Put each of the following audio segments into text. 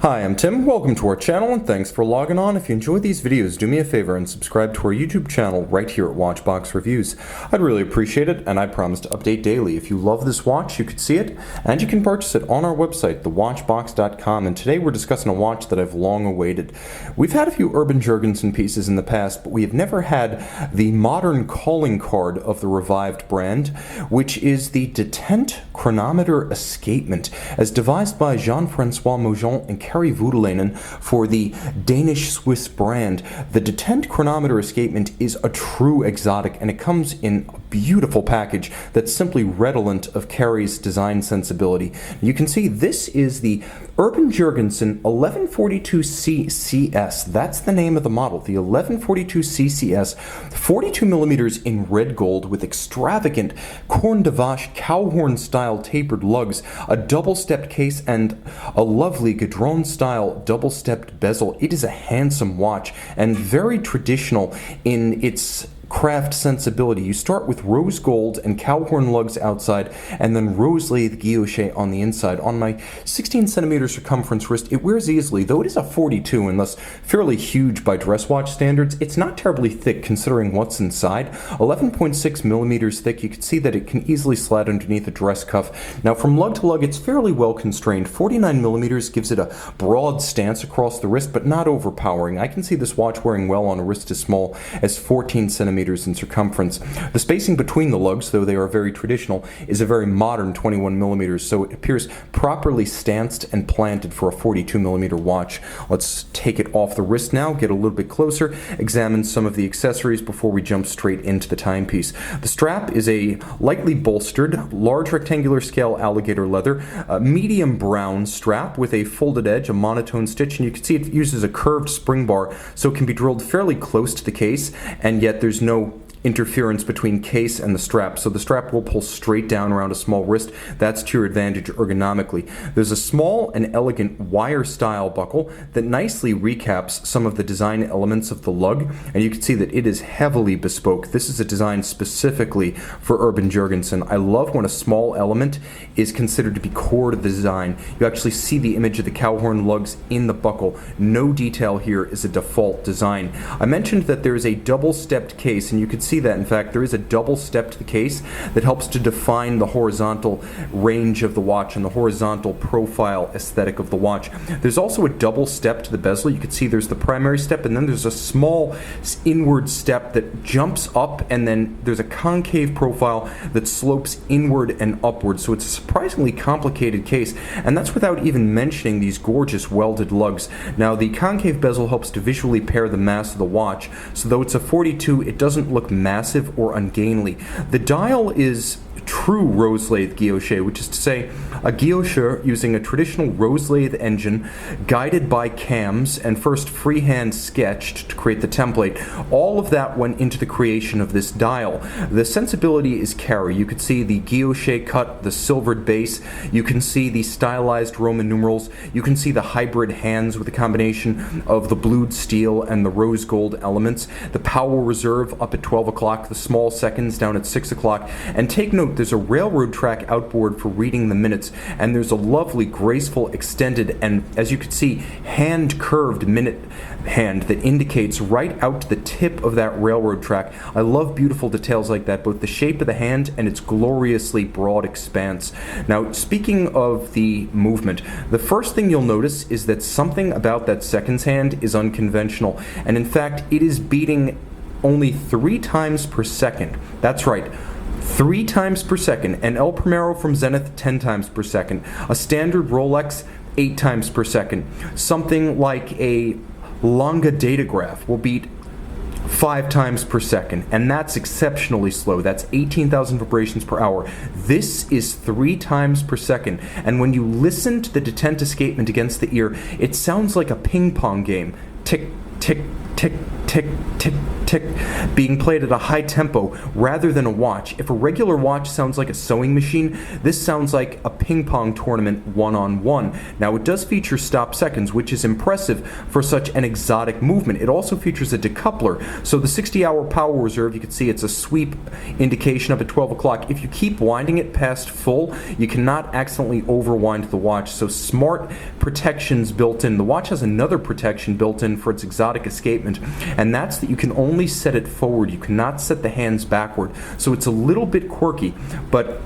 Hi, I'm Tim. Welcome to our channel and thanks for logging on. If you enjoy these videos, do me a favor and subscribe to our YouTube channel right here at Watchbox Reviews. I'd really appreciate it, and I promise to update daily. If you love this watch, you could see it, and you can purchase it on our website, thewatchbox.com. And today we're discussing a watch that I've long awaited. We've had a few Urban Jurgensen pieces in the past, but we have never had the modern calling card of the revived brand, which is the detent chronometer escapement, as devised by Francois Mojon and Kari Voutilainen for the Danish-Swiss brand. The detent chronometer escapement is a true exotic, and it comes in a beautiful package that's simply redolent of Kari's design sensibility. You can see this is the Urban Jurgensen 1142C CS. That's the name of the model, the 1142C CS, 42 millimeters in red gold with extravagant corne de vache cowhorn style tapered lugs, a double-stepped case, and a lovely Gadron style double-stepped bezel. It is a handsome watch and very traditional in its craft sensibility. You start with rose gold and cowhorn lugs outside, and then rose lathe guilloche on the inside. On my 16 centimeter circumference wrist, it wears easily, though it is a 42 and thus fairly huge by dress watch standards. It's not terribly thick considering what's inside. 11.6 millimeters thick. You can see that it can easily slide underneath a dress cuff. Now from lug to lug, it's fairly well constrained. 49 millimeters gives it a broad stance across the wrist, but not overpowering. I can see this watch wearing well on a wrist as small as 14 centimeters in circumference. The spacing between the lugs, though they are very traditional, is a very modern 21 millimeters, so it appears properly stanced and planted for a 42 millimeter watch. Let's take it off the wrist now, get a little bit closer, examine some of the accessories before we jump straight into the timepiece. The strap is a lightly bolstered, large rectangular scale alligator leather, medium brown strap with a folded edge, a monotone stitch, and you can see it uses a curved spring bar, so it can be drilled fairly close to the case, and yet there's no interference between case and the strap, so the strap will pull straight down around a small wrist. That's to your advantage ergonomically. There's a small and elegant wire style buckle that nicely recaps some of the design elements of the lug, and you can see that it is heavily bespoke. This is a design specifically for Urban Jurgensen. I love when a small element is considered to be core to the design. You actually see the image of the cowhorn lugs in the buckle. No detail here is a default design. I mentioned that there is a double-stepped case, and you can see that in fact there is a double step to the case that helps to define the horizontal range of the watch and the horizontal profile aesthetic of the watch. There's also a double step to the bezel. You can see there's the primary step, and then there's a small inward step that jumps up, and then there's a concave profile that slopes inward and upward. So it's a surprisingly complicated case, and that's without even mentioning these gorgeous welded lugs. Now the concave bezel helps to visually pair the mass of the watch, so though it's a 42, it doesn't look massive or ungainly. The dial is true rose lathe guilloche, which is to say a guilloche using a traditional rose lathe engine guided by cams and first freehand sketched to create the template. All of that went into the creation of this dial. The sensibility is Kari. You can see the guilloche cut, the silvered base. You can see the stylized Roman numerals. You can see the hybrid hands with a combination of the blued steel and the rose gold elements. The power reserve up at 12 o'clock, the small seconds down at 6 o'clock. And take note, there's a railroad track outboard for reading the minutes, and there's a lovely, graceful, extended, and as you can see, hand-curved minute hand that indicates right out to the tip of that railroad track. I love beautiful details like that, both the shape of the hand and its gloriously broad expanse. Now, speaking of the movement, the first thing you'll notice is that something about that seconds hand is unconventional, and in fact, it is beating only 3 times per second. That's right. 3 times per second. An El Primero from Zenith, 10 times per second. A standard Rolex, 8 times per second. Something like a Longa Datograph will beat 5 times per second, and that's exceptionally slow. That's 18,000 vibrations per hour. This is 3 times per second, and when you listen to the detent escapement against the ear, it sounds like a ping pong game. Tick, tick, tick, tick, tick, being played at a high tempo rather than a watch. If a regular watch sounds like a sewing machine, this sounds like a ping pong tournament one-on-one. Now it does feature stop seconds, which is impressive for such an exotic movement. It also features a decoupler, so the 60-hour power reserve, you can see it's a sweep indication up at 12 o'clock. If you keep winding it past full, you cannot accidentally overwind the watch, so smart protections built in. The watch has another protection built in for its exotic escapement, and that's that you can only set it forward. You cannot set the hands backward, so it's a little bit quirky, but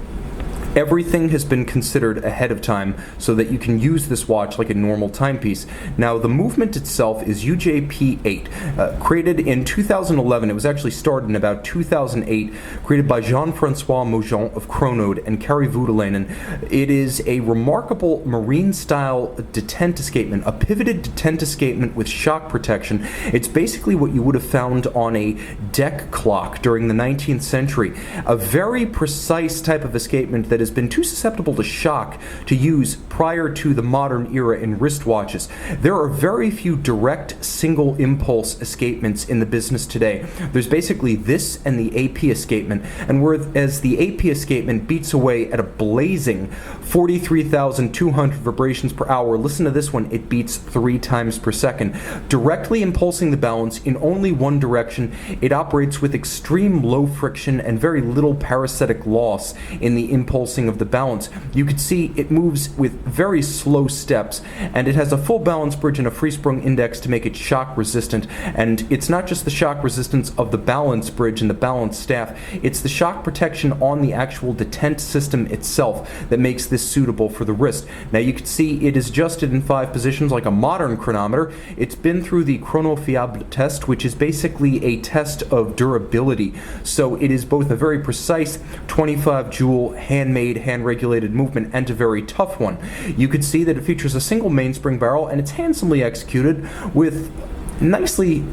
everything has been considered ahead of time so that you can use this watch like a normal timepiece. Now, the movement itself is UJP8, created in 2011. It was actually started in about 2008, created by Francois Mojon of Chronometer and Kari Voutilainen. It is a remarkable marine-style detent escapement, a pivoted detent escapement with shock protection. It's basically what you would have found on a deck clock during the 19th century. A very precise type of escapement that has been too susceptible to shock to use prior to the modern era in wristwatches. There are very few direct single impulse escapements in the business today. There's basically this and the AP escapement, and whereas the AP escapement beats away at a blazing 43,200 vibrations per hour, listen to this one, it beats 3 times per second. Directly impulsing the balance in only one direction, it operates with extreme low friction and very little parasitic loss in the impulsing of the balance. You can see it moves with very slow steps, and it has a full balance bridge and a free sprung index to make it shock resistant. And it's not just the shock resistance of the balance bridge and the balance staff, it's the shock protection on the actual detent system itself that makes this suitable for the wrist. Now you can see it is adjusted in 5 positions like a modern chronometer. It's been through the chronofiable test, which is basically a test of durability. So it is both a very precise 25 joule handmade, hand-regulated movement and a very tough one. You could see that it features a single mainspring barrel, and it's handsomely executed with nicely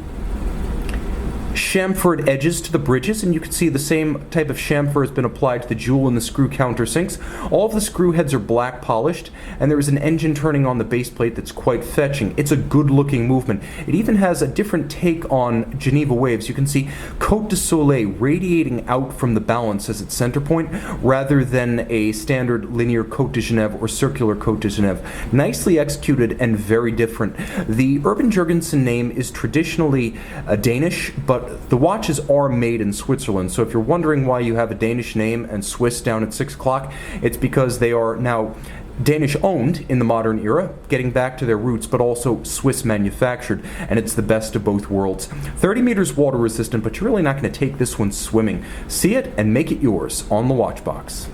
chamfered edges to the bridges, and you can see the same type of chamfer has been applied to the jewel and the screw countersinks. All of the screw heads are black polished, and there is an engine turning on the base plate that's quite fetching. It's a good looking movement. It even has a different take on Geneva waves. You can see Côte de Soleil radiating out from the balance as its center point rather than a standard linear Côte de Genève or circular Côte de Genève. Nicely executed and very different. The Urban Jurgensen name is traditionally Danish, but the watches are made in Switzerland, so if you're wondering why you have a Danish name and Swiss down at 6 o'clock, it's because they are now Danish owned in the modern era, getting back to their roots, but also Swiss manufactured, and it's the best of both worlds. 30 meters water resistant, but you're really not going to take this one swimming. See it and make it yours on the Watchbox.